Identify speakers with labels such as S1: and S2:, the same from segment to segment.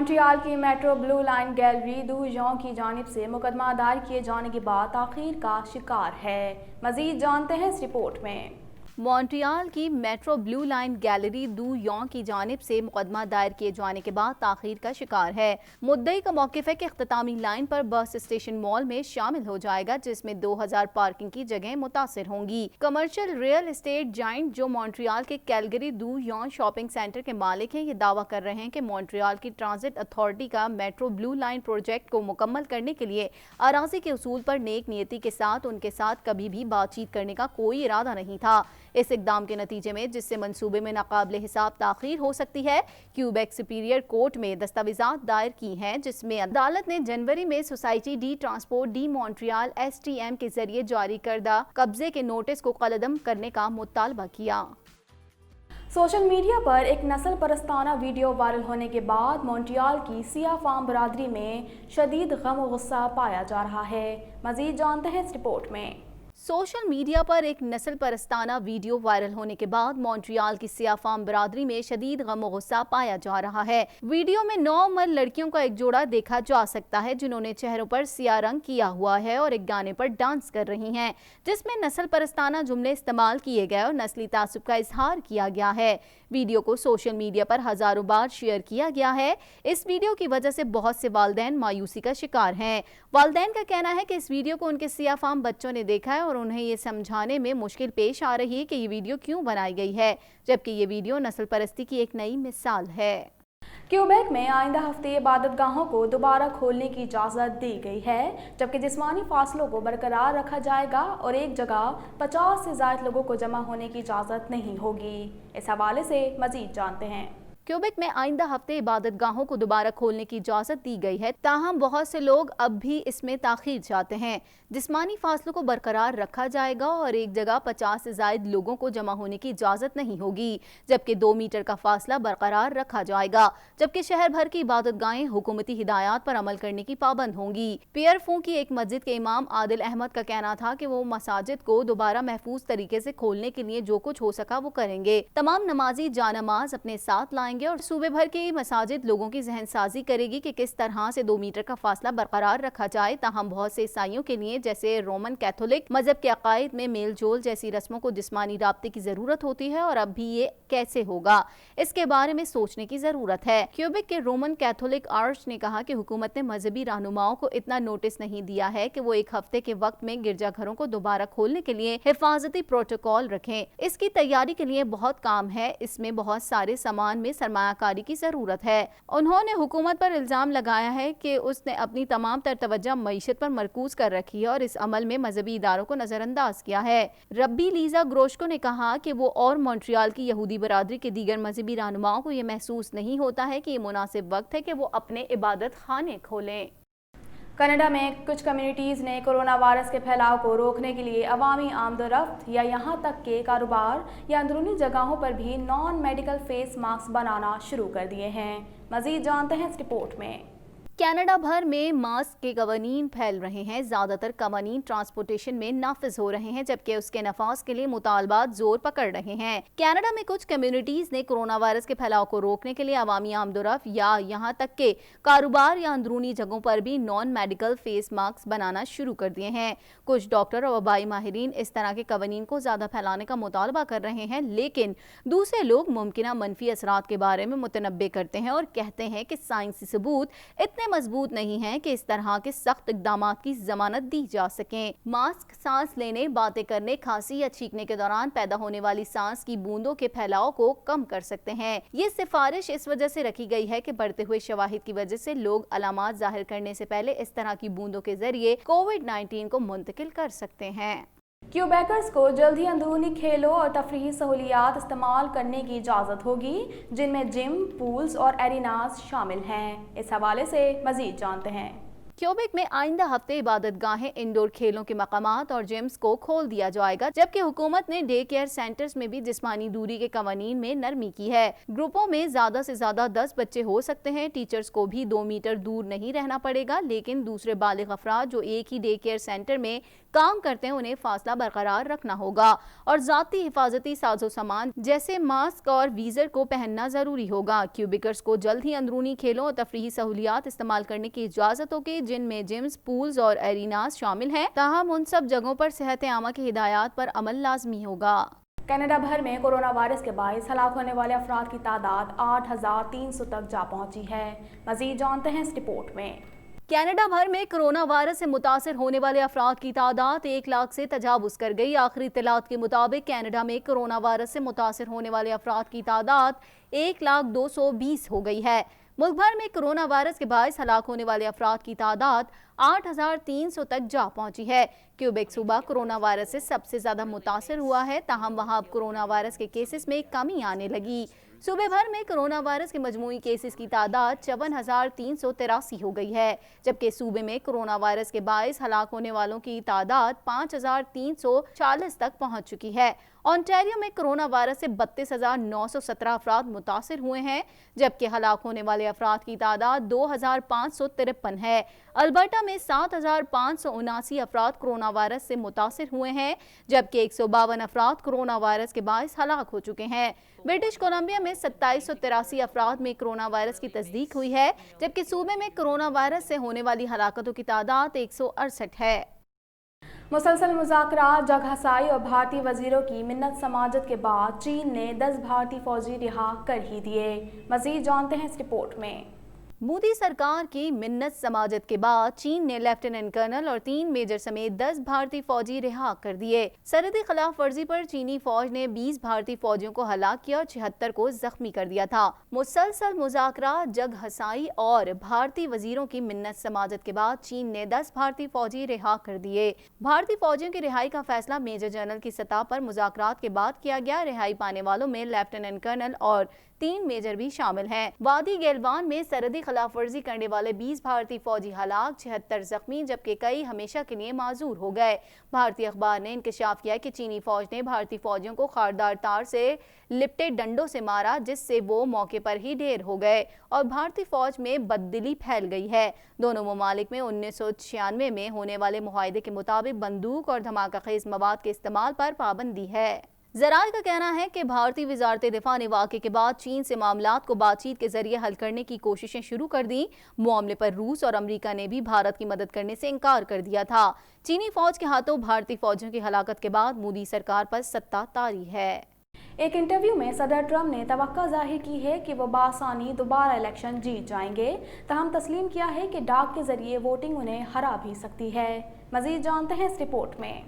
S1: Montreal की metro blue line gallery दू यों की जानिब से मुकदमा दायर किए जाने के बाद ताख़ीर का शिकार है। मज़ीद जानते हैं इस रिपोर्ट में।
S2: मॉन्ट्रियल की मेट्रो ब्लू लाइन गैलरी दू यों की जानिब से मुकदमा दायर किए जाने के बाद ताख़ीर का शिकार है। मुद्दई का मौक़िफ़ है कि इख्तितामी लाइन पर बस स्टेशन मॉल में शामिल हो जाएगा, जिसमें 2000 पार्किंग की जगह मुतासिर होंगी। कमर्शियल रियल एस्टेट जाइंट जो मॉन्ट्रियल के कैलगरी दू यों शॉपिंग सेंटर के मालिक हैं, ये दावा कर रहे हैं कि मॉन्ट्रियल की ट्रांजिट अथॉरिटी का मेट्रो ब्लू लाइन प्रोजेक्ट को मुकम्मल करने के लिए अराज़ी के उसूल पर नेक नियति के साथ उनके साथ कभी भी बातचीत करने का कोई इरादा नहीं था। इस इक़दाम के नतीजे में, जिससे मंसूबे में नाकाबिले हिसाब ताख़ीर हो सकती है, क्यूबेक सुपीरियर कोर्ट में दस्तावेज़ात दायर की हैं, जिसमें अदालत ने जनवरी में society D transport D Montreal STM के जरिए जारी करदा कब्जे के नोटिस को कलअदम करने का मुतालबा किया।
S1: सोशल मीडिया पर एक नस्ल परस्ताना वीडियो वायरल होने के बाद मॉन्ट्रियल की सिया फार्म बरादरी में शदीद गम और गुस्सा पाया जा रहा है। मज़ीद जानते हैं इस रिपोर्ट में।
S2: सोशल मीडिया पर एक नस्ल परस्ताना वीडियो वायरल होने के बाद मॉन्ट्रियल की सिया फार्म बरादरी में शदीद गम और गुस्सा पाया जा रहा है। वीडियो में 9 उम्र लड़कियों का एक जोड़ा देखा जा सकता है, जिन्होंने चेहरों पर सिया रंग किया हुआ है और एक गाने पर डांस कर रही हैं, जिसमें नस्ल परस्ताना जुमले इस्तेमाल किए गए और नस्ली तासुब का इजहार किया गया है। वीडियो को सोशल मीडिया पर हजारों बार शेयर किया गया है। इस वीडियो की वजह से बहुत से वालिदैन मायूसी का शिकार हैं। वालिदैन का कहना है कि इस वीडियो को उनके सिया फार्म बच्चों ने देखा है और उन्हें ये समझाने में मुश्किल पेश आ रही है कि ये वीडियो क्यों बनाई गई है, जबकि ये वीडियो नस्ल परस्ती की एक नई मिसाल है।
S1: क्यूबेक में आइंदा हफ्ते इबादतगाहों को दोबारा खोलने की इजाज़त दी गई है, जबकि जिस्मानी फासलों को बरकरार रखा जाएगा और एक जगह 50 से ज़ायद लोगों को जमा होने की इजाज़त नहीं होगी। इस हवाले से मज़ीद जानते हैं।
S2: क्यूबेक में आइंदा हफ्ते इबादत गाहों को दोबारा खोलने की इजाज़त दी गई है, ताहम बहुत से लोग अब भी इसमें ताख़ीर चाहते हैं। जिस्मानी फासलों को बरकरार रखा जाएगा और एक जगह 50 से ज़ायद लोगों को जमा होने की इजाज़त नहीं होगी, जबकि 2 मीटर का फासला बरकरार रखा जाएगा। जबकि शहर भर की इबादत गाहें हुकूमती हिदायत पर अमल करने की पाबंद होंगी। पियरफू की एक मस्जिद के इमाम आदिल अहमद का कहना था कि वो मसाजिद को दोबारा महफूज तरीके से खोलने के लिए जो कुछ हो सका वो करेंगे। तमाम नमाजी जानमाज अपने साथ लाएंगे और सूबे भर की मसाजिद लोगों की जहन साजी करेगी कि किस तरह से 2 मीटर का फासला बरकरार रखा जाए। ताहम बहुत से ईसाइयों के लिए, जैसे रोमन कैथोलिक मजहब के अकायद में मेल जोल जैसी रस्मों को जिस्मानी राब्ते की जरूरत होती है और अब भी ये कैसे होगा, इसके बारे में सोचने की जरूरत है। क्यूबेक के रोमन कैथोलिक आर्च ने कहा कि हुकूमत ने मजहबी रहनुमाओं को इतना नोटिस नहीं दिया है कि वो एक हफ्ते के वक्त में गिरजाघरों को दोबारा खोलने के लिए हिफाजती प्रोटोकॉल रखें। इसकी तैयारी के लिए बहुत काम है, इसमें बहुत सारे सामान में सरमायाकारी की जरूरत है। उन्होंने हुकूमत पर इल्जाम लगाया है कि उसने अपनी तमाम तर तवज्जो मईशत पर मरकूज कर रखी है और इस अमल में मजहबी इदारों को नजरअंदाज किया है। रब्बी लीजा ग्रोशको ने कहा कि वो और मॉन्ट्रियल की यहूदी बरादरी के दीगर मजहबी रहनुमाओं को ये महसूस नहीं होता है कि ये मुनासिब वक्त है कि वो अपने इबादत खाने खोलें।
S1: कनाडा में कुछ कम्युनिटीज़ ने कोरोना वायरस के फैलाव को रोकने के लिए अवामी आमदोरफ्त या यहाँ तक के कारोबार या अंदरूनी जगहों पर भी नॉन मेडिकल फेस मास्क बनाना शुरू कर दिए हैं। मज़ीद जानते हैं इस रिपोर्ट में।
S2: कनाडा भर में मास्क के कवानीन फैल रहे हैं। ज़्यादातर कवानीन ट्रांसपोर्टेशन में नाफिज हो रहे हैं, जबकि उसके नफाज के लिए मुतालबात जोर पकड़ रहे हैं। कनाडा में कुछ कम्युनिटीज़ ने कोरोना वायरस के फैलाव को रोकने के लिए अवामी आमदोरफ्त या यहाँ तक के कारोबार या अंदरूनी जगहों पर भी नॉन मेडिकल फेस मास्क बनाना शुरू कर दिए हैं। कुछ डॉक्टर और वबाई माहिरीन इस तरह के कवानीन को ज़्यादा फैलाने का मुतालबा कर रहे हैं, लेकिन दूसरे लोग मुमकिन मनफी असरात के बारे में मुतनब्बे करते हैं और कहते हैं कि साइंसी सबूत इतने मजबूत नहीं है कि इस तरह के सख्त इकदामात की जमानत दी जा सके। मास्क सांस लेने, बातें करने, खांसी या छींकने के दौरान पैदा होने वाली सांस की बूंदों के फैलाव को कम कर सकते हैं। ये सिफारिश इस वजह से रखी गई है कि बढ़ते हुए शवाहिद की वजह से लोग अलामात जाहिर करने से पहले इस तरह की बूंदों के जरिए कोविड-19 को मुंतकिल कर सकते हैं।
S1: क्यूबेकर्स को जल्द ही अंदरूनी खेलों और तफरीही सहूलियात इस्तेमाल करने की इजाज़त होगी, जिनमें जिम, पूल्स और एरिनाज शामिल हैं। इस हवाले से मज़ीद जानते हैं।
S2: क्यूबेक में आइंदा हफ्ते इबादत गाहें, इंडोर खेलों के मकामात और जिम्स को खोल दिया जाएगा, जबकि हुकूमत ने डे केयर सेंटर्स में भी जिस्मानी दूरी के कवानीन में नरमी की है। ग्रुपों में ज्यादा से ज्यादा 10 बच्चे हो सकते हैं। टीचर्स को भी 2 मीटर दूर नहीं रहना पड़ेगा, लेकिन दूसरे बालिग अफराद जो एक ही डे केयर सेंटर में काम करते हैं उन्हें फासला बरकरार रखना होगा और ज़ाती हिफाजती साजो सामान जैसे मास्क और वीज़र को पहनना ज़रूरी होगा। क्यूबिकर्स को जल्द ही अंदरूनी खेलों और तफरीही सहूलियात इस्तेमाल करने की इजाज़त होगी, जिनमें जिम्स, पूल्स और एरिनास शामिल हैं। ताहम उन सब जगहों पर सेहत आमा की हिदायत पर अमल लाजमी होगा।
S1: कनाडा भर में कोरोना वायरस के बायस हलाक होने वाले अफराद की तादाद 8,300 तक जा पहुंची है। मज़ीद जानते हैं इस रिपोर्ट में।
S2: कनाडा भर में कोरोना वायरस से मुतासर होने वाले अफराद की तादाद 1 लाख से तजावुज़ कर गई। आखिरी इत्तलात के मुताबिक कनाडा में कोरोना वायरस से मुतासर होने वाले अफराद की तादाद 1,220,000 हो गई है। मुल्क भर में कोरोना वायरस के बायस हलाक होने वाले अफराद की तादाद 8,300 तक जा पहुंची है। क्यूबेक सूबा कोरोना वायरस से सबसे ज़्यादा मुतासर हुआ है, ताहम वहाँ अब कोरोना वायरस के केसेस में कमी आने लगी। सूबे भर में कोरोना वायरस के मजमूई केसेस की तादाद 54,383 हो गई है, जबकि सूबे में कोरोना वायरस के बायस हलाक होने वालों की तादाद 5,340 तक पहुंच चुकी है। ऑन्टारियो में कोरोना वायरस से 32,917 अफराद मुतासर हुए हैं, जबकि हलाक होने वाले अफराद की तादाद 2,553 है। अल्बर्टा में 7,579 अफराद कोरोना वायरस से मुतासर हुए हैं, जबकि 152 अफराद कोरोना वायरस के बायस हलाक हो चुके हैं। ब्रिटिश कोलंबिया में 2,783 अफराद में कोरोना वायरस की तस्दीक हुई है, जबकि सूबे में कोरोना वायरस से होने वाली हलाकतों की तादाद 168 है।
S1: मुसलसल मुज़ाकरात, जगहसाई और भारतीय वजीरों की मिन्नत समाजत के बाद चीन ने 10 भारतीय फौजी रिहा कर ही दिए। मज़ीद जानते हैं इस रिपोर्ट में।
S2: मोदी सरकार की मिन्नत समाजत के बाद चीन ने लेफ्टिनेंट कर्नल और 3 मेजर समेत 10 भारतीय फौजी रिहा कर दिए। सरहदी खिलाफ वर्जी पर चीनी फौज ने 20 भारतीय फौजियों को हलाक किया और 76 को जख्मी कर दिया था। मुसलसल मुज़ाकरात, जग हसाई और भारतीय वजीरों की मिन्नत समाजत के बाद चीन ने 10 भारतीय फौजी रिहा कर दिए। भारतीय फौजियों की रिहाई का फैसला मेजर जनरल की सतह पर मुज़ाकरात के बाद किया गया। रिहाई पाने वालों में लेफ्टिनेंट कर्नल और 3 मेजर भी शामिल हैं। वादी गैलवान में सरहदी खिलाफ वर्जी करने वाले 20 भारतीय फौजी हलाक, 76 जख्मी, जबकि कई हमेशा के लिए माजूर हो गए। भारतीय अखबार ने इंकशाफ किया कि चीनी फौज ने भारतीय फौजियों को खारदार तार से लिपटे डंडों से मारा, जिससे वो मौके पर ही ढेर हो गए और भारतीय फौज में बददिली फैल गई है। दोनों ममालिक में 1996 में होने वाले मुआहदे के मुताबिक बंदूक और धमाका खेज मवाद के इस्तेमाल पर पाबंदी है। ज़राए का कहना है कि भारतीय वजारत दिफा ने वाक़े के बाद चीन से मामलात को बातचीत के जरिए हल करने की कोशिशें शुरू कर दी। मामले पर रूस और अमेरिका ने भी भारत की मदद करने से इनकार कर दिया था। चीनी फौज के हाथों भारतीय फौजियों की हलाकत के बाद मोदी सरकार पर सत्ता तारी है।
S1: एक इंटरव्यू में सदर ट्रंप ने तवक्को जाहिर की है कि वो बासानी दोबारा इलेक्शन जीत जाएंगे, ताहम तस्लीम किया है कि डाक के जरिए वोटिंग उन्हें हरा भी सकती है। मज़ीद जानते हैं इस रिपोर्ट में।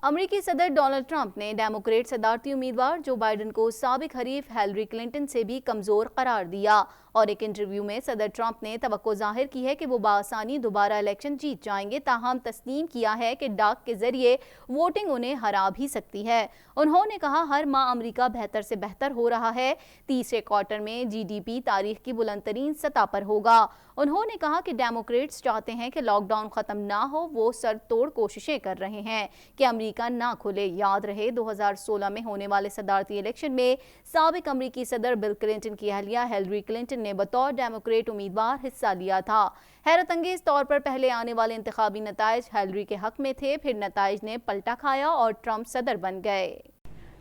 S2: अमेरिकी सदर डोनाल्ड ट्रंप ने डेमोक्रेट सदारती उम्मीदवार जो बाइडन को साबिक हरीफ हिलरी क्लिंटन से भी कमज़ोर करार दिया और एक इंटरव्यू में सदर ट्रंप ने तवक्को जाहिर की है कि वो बासानी दोबारा इलेक्शन जीत जाएंगे, ताहम तस्लीम किया है कि डाक के जरिए वोटिंग उन्हें हरा भी सकती है। उन्होंने कहा, हर माह अमेरिका बेहतर से बेहतर हो रहा है। तीसरे क्वार्टर में जीडीपी तारीख की बुलंदतरीन सतह पर होगा। उन्होंने कहा कि डेमोक्रेट्स चाहते हैं कि लॉकडाउन खत्म ना हो, वो सर तोड़ कोशिशें कर रहे हैं कि अमेरिका ना खुले। याद रहे 2016 में होने वाले सदारती इलेक्शन में साबिक अमेरिकी सदर बिल क्लिंटन की अहलिया हिलरी क्लिंटन ने बतौर डेमोक्रेट उम्मीदवार हिस्सा लिया था। हैरत अंगेज तौर पर पहले आने वाले इंतखाबी नताइज हिलरी के हक में थे, फिर नताइज ने पलटा खाया और ट्रंप सदर बन गए।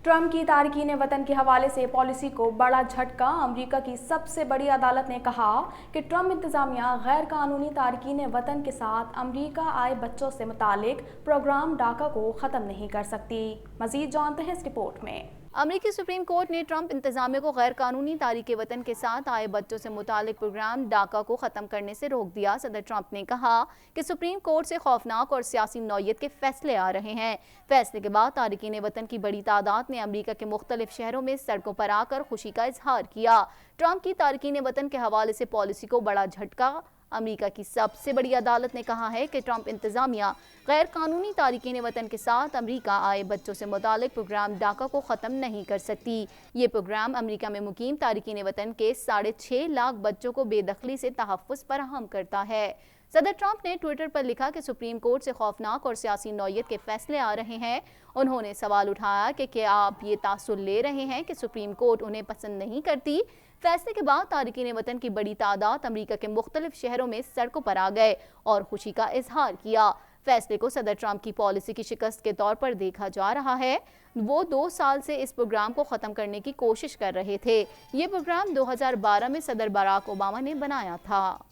S1: ट्रंप की तारकीन वतन के हवाले से पॉलिसी को बड़ा झटका। अमेरिका की सबसे बड़ी अदालत ने कहा कि ट्रंप इंतजामिया गैर कानूनी तारकीन वतन के साथ अमेरिका आए बच्चों से मुतालिक प्रोग्राम डाका को ख़त्म नहीं कर सकती। मज़ीद जानते हैं इस रिपोर्ट में।
S2: अमेरिकी सुप्रीम कोर्ट ने ट्रंप इंतजामिया को गैर कानूनी तारीके वतन के साथ आए बच्चों से मुतालिक प्रोग्राम डाका को ख़त्म करने से रोक दिया। सदर ट्रंप ने कहा कि सुप्रीम कोर्ट से खौफनाक और सियासी नौयत के फैसले आ रहे हैं। फैसले के बाद तारिकीन वतन की बड़ी तादाद ने अमेरिका के मुख्तलिफ शहरों में सड़कों पर आकर खुशी का इजहार किया। ट्रंप की तारिकीन वतन के हवाले से पॉलिसी को बड़ा झटका। अमेरिका की सबसे बड़ी अदालत ने कहा है कि ट्रंप इंतजामिया गैर कानूनी तारिकीन वतन के साथ अमेरिका आए बच्चों से मुतालिक प्रोग्राम डाका को ख़त्म नहीं कर सकती। ये प्रोग्राम अमेरिका में मुकीम तारिकीन वतन के 6.5 लाख बच्चों को बेदखली से तहफ़्फ़ुज़ फराहम करता है। सदर ट्रंप ने ट्विटर पर लिखा कि सुप्रीम कोर्ट से खौफनाक और सियासी नौयत के फैसले आ रहे हैं। उन्होंने सवाल उठाया कि क्या आप ये तासुर ले रहे हैं कि सुप्रीम कोर्ट उन्हें पसंद नहीं करती। फैसले के बाद तारिकीन वतन की बड़ी तादाद अमेरिका के मुख्तलिफ शहरों में सड़कों पर आ गए और खुशी का इजहार किया। फैसले को सदर ट्रंप की पॉलिसी की शिकस्त के तौर पर देखा जा रहा है। वो 2 साल से इस प्रोग्राम को ख़त्म करने की कोशिश कर रहे थे। ये प्रोग्राम 2012 में सदर बराक ओबामा ने बनाया था।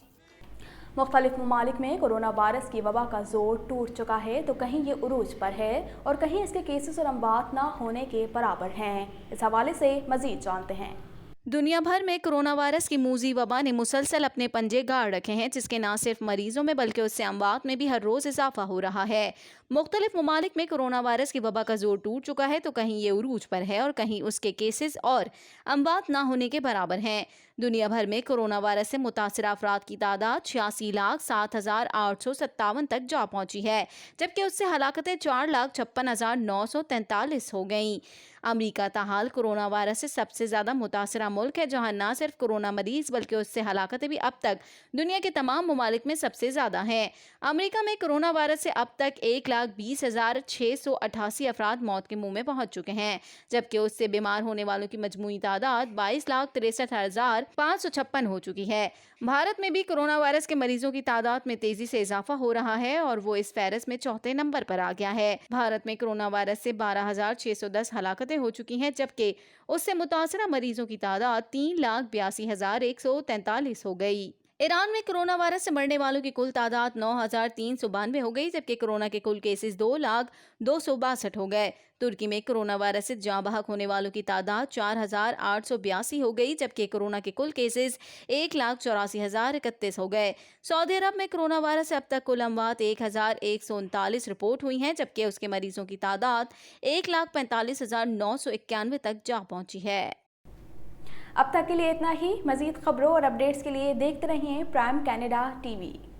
S1: मुख्तलिफ ममालिक में कोरोना वायरस की वबा का जोर टूट चुका है, तो कहीं ये उरूज पर है और कहीं इसके केसेस और अमवात ना होने के बराबर हैं। इस हवाले से मजीद जानते हैं।
S2: दुनिया भर में कोरोना वायरस की मूजी वबा ने मुसलसल अपने पंजे गाड़ रखे हैं, जिसके न सिर्फ मरीजों में बल्कि उससे अमवात में भी हर रोज इजाफा हो रहा है। मुख्तलिफ ममालिक में कोरोना वायरस की वबा का जोर टूट चुका है, तो कहीं ये उरूज पर है और कहीं उसके केसेस और अमवात ना होने के बराबर हैं। दुनिया भर में कोरोना वायरस से मुतासर अफराद की तादाद 86,07,857 तक जा पहुंची है, जबकि उससे हलाकतें 4,56,943 हो गईं। अमरीका ताहाल कोरोना वायरस से सबसे ज्यादा मुतासरा मुल्क है, जहां न सिर्फ कोरोना मरीज बल्कि उससे हलाकतें भी अब तक दुनिया के तमाम ममालिक में सबसे ज्यादा हैं। अमरीका में कोरोना वायरस से अब तक 1,20,688 अफराद मौत के मुंह में पहुंच चुके हैं, जबकि उससे बीमार होने वालों की मजमूई तादाद 22,63,556 हो चुकी है। भारत में भी कोरोना वायरस के मरीजों की तादाद में तेजी से इजाफा हो रहा है और वो इस फहरिस्त में चौथे नंबर पर आ गया है। भारत में कोरोना वायरस से 12,610 हलाकतें हो चुकी हैं, जबकि उससे मुतासरा मरीजों की तादाद 3,82,143 हो गई। ईरान में कोरोना वायरस से मरने वालों की कुल तादाद 9,392 हो गई, जबकि कोरोना के कुल केसेस 2,262 हो गए। तुर्की में कोरोना वायरस से जाँ बहक होने वालों की तादाद 4,882 हो गई, जबकि कोरोना के कुल केसेस 1,84,031 हो गए। सऊदी अरब में कोरोना वायरस से अब तक कुल अमवात 1,139 रिपोर्ट हुई हैं, जबकि उसके मरीजों की तादाद 1,45,991 तक जा पहुंची है।
S1: अब तक के लिए इतना ही। मजीद खबरों और अपडेट्स के लिए देखते रहिए प्राइम कनाडा टीवी।